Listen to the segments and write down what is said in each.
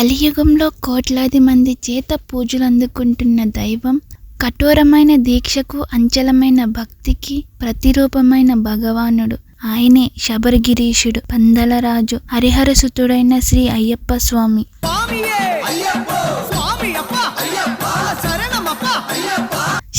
కలియుగంలో కోట్లాది మంది చేత పూజలు అందుకుంటున్న దైవం, కఠోరమైన దీక్షకు, అంచలమైన భక్తికి ప్రతిరూపమైన భగవానుడు. ఆయనే శబరిగిరీశుడు, పందలరాజు, హరిహరసుతుడైన శ్రీ అయ్యప్ప స్వామి.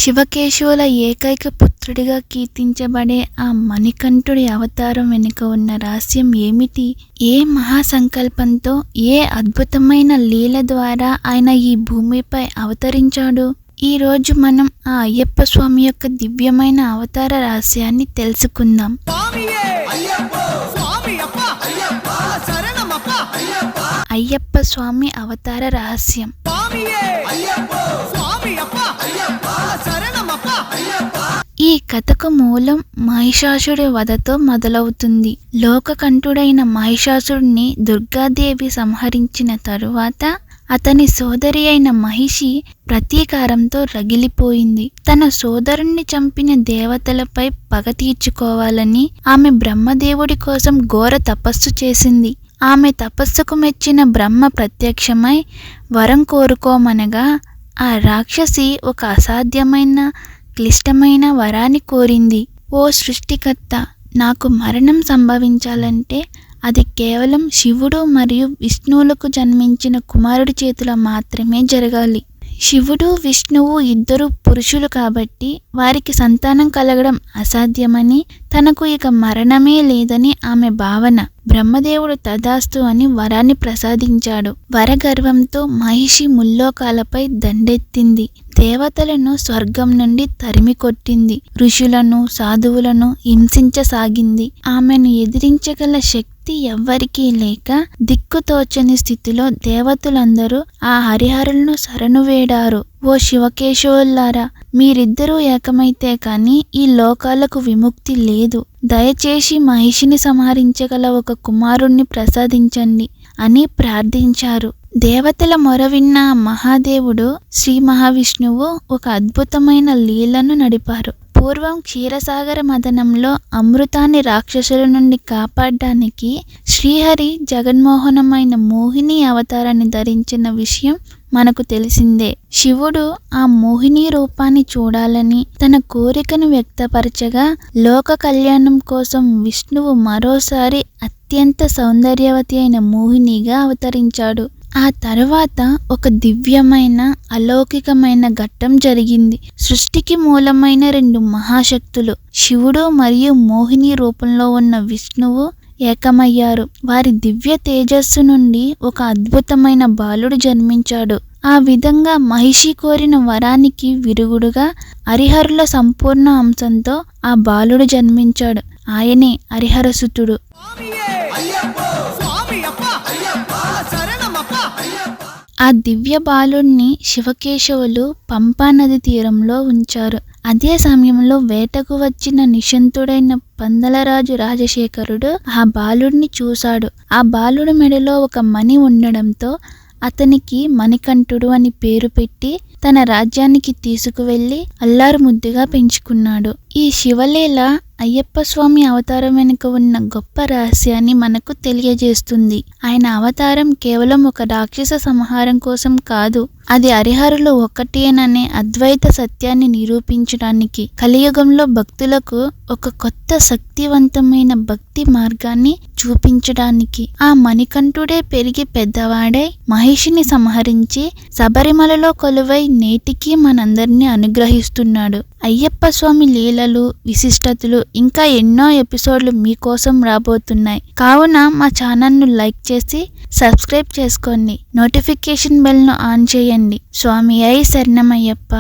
శివకేశవుల ఏకైక పుత్రుడిగా కీర్తించబడే ఆ మణికంఠుడి అవతారం వెనుక ఉన్న రహస్యం ఏమిటి? ఏ మహాసంకల్పంతో, ఏ అద్భుతమైన లీల ద్వారా ఆయన ఈ భూమిపై అవతరించాడు? ఈ రోజు మనం ఆ అయ్యప్ప స్వామి యొక్క దివ్యమైన అవతార రహస్యాన్ని తెలుసుకుందాం. అయ్యప్ప స్వామి అవతార రహస్యం. ఈ కథకు మూలం మహిషాసుడి వధతో మొదలవుతుంది. లోకకంఠుడైన మహిషాసుడిని దుర్గాదేవి సంహరించిన తరువాత అతని సోదరి అయిన మహిషి ప్రతీకారంతో రగిలిపోయింది. తన సోదరుణ్ణి చంపిన దేవతలపై పగ తీర్చుకోవాలని ఆమె బ్రహ్మదేవుడి కోసం ఘోర తపస్సు చేసింది. ఆమె తపస్సుకు మెచ్చిన బ్రహ్మ ప్రత్యక్షమై వరం కోరుకోమనగా ఆ రాక్షసి ఒక అసాధ్యమైన, క్లిష్టమైన వరాన్ని కోరింది. ఓ సృష్టికర్త, నాకు మరణం సంభవించాలంటే అది కేవలం శివుడు మరియు విష్ణువులకు జన్మించిన కుమారుడి చేతిలో మాత్రమే జరగాలి. శివుడు, విష్ణువు ఇద్దరు పురుషులు కాబట్టి వారికి సంతానం కలగడం అసాధ్యమని, తనకు ఇక మరణమే లేదని ఆమె భావన. బ్రహ్మదేవుడు తదాస్తు అని వరాన్ని ప్రసాదించాడు. వరగర్వంతో మహిషి ముల్లోకాలపై దండెత్తింది. దేవతలను స్వర్గం నుండి తరిమి కొట్టింది. ఋషులను, సాధువులను హింసించసాగింది. ఆమెను ఎదిరించగల శక్తి ఎవ్వరికీ లేక దిక్కుతోచని స్థితిలో దేవతలందరూ ఆ హరిహరులను శరణు వేడారు. ఓ శివకేశవులారా, మీరిద్దరూ ఏకమైతే కాని ఈ లోకాలకు విముక్తి లేదు. దయచేసి మహిషిని సంహరించగల ఒక కుమారుణ్ణి ప్రసాదించండి అని ప్రార్థించారు. దేవతల మొర విన్న మహాదేవుడు శ్రీ మహావిష్ణువు ఒక అద్భుతమైన లీలను నడిపారు. పూర్వం క్షీరసాగర మదనంలో అమృతాన్ని రాక్షసుల నుండి కాపాడడానికి శ్రీహరి జగన్మోహనమైన మోహిని అవతారాన్ని ధరించిన విషయం మనకు తెలిసిందే. శివుడు ఆ మోహిని రూపాన్ని చూడాలని తన కోరికను వ్యక్తపరచగా లోక కళ్యాణం కోసం విష్ణువు మరోసారి అత్యంత సౌందర్యవతి అయిన మోహినిగా అవతరించాడు. ఆ తరువాత ఒక దివ్యమైన, అలౌకికమైన ఘట్టం జరిగింది. సృష్టికి మూలమైన రెండు మహాశక్తులు శివుడు మరియు మోహిని రూపంలో ఉన్న విష్ణువు ఏకమయ్యారు. వారి దివ్య తేజస్సు నుండి ఒక అద్భుతమైన బాలుడు జన్మించాడు. ఆ విధంగా మహిషి కోరిన వరానికి విరుగుడుగా హరిహరుల సంపూర్ణ అంశంతో ఆ బాలుడు జన్మించాడు. ఆయనే హరిహరసుతుడు. ఆ దివ్య బాలుణ్ణి శివకేశవులు పంపానది తీరంలో ఉంచారు. అదే సమయంలో వేటకు వచ్చిన నిశంతుడైన పందలరాజు రాజశేఖరుడు ఆ బాలుడిని చూశాడు. ఆ బాలుడి మెడలో ఒక మణి ఉండడంతో అతనికి మణికంఠుడు అని పేరు పెట్టి తన రాజ్యానికి తీసుకువెళ్లి అల్లారు ముద్దుగా పెంచుకున్నాడు. ఈ శివలీల అయ్యప్ప స్వామి అవతారం వెనుక ఉన్న గొప్ప రహస్యాన్ని మనకు తెలియజేస్తుంది. ఆయన అవతారం కేవలం ఒక రాక్షస సంహారం కోసం కాదు, అది హరిహరులు ఒక్కటేననే అద్వైత సత్యాన్ని నిరూపించడానికి, కలియుగంలో భక్తులకు ఒక కొత్త శక్తివంతమైన భక్తి మార్గాన్ని చూపించడానికి. ఆ మణికంఠుడే పెరిగి పెద్దవాడై మహిషిని సంహరించి శబరిమలలో కొలువై నేటికి మనందరినీ అనుగ్రహిస్తున్నాడు. అయ్యప్ప స్వామి లీలలు, విశిష్టతలు ఇంకా ఎన్నో ఎపిసోడ్లు మీకోసం రాబోతున్నాయి. కావున మా ఛానల్ను లైక్ చేసి సబ్స్క్రైబ్ చేసుకోండి. నోటిఫికేషన్ బెల్ను ఆన్ చేయండి. స్వామి అయి శరణమయ్యప్ప.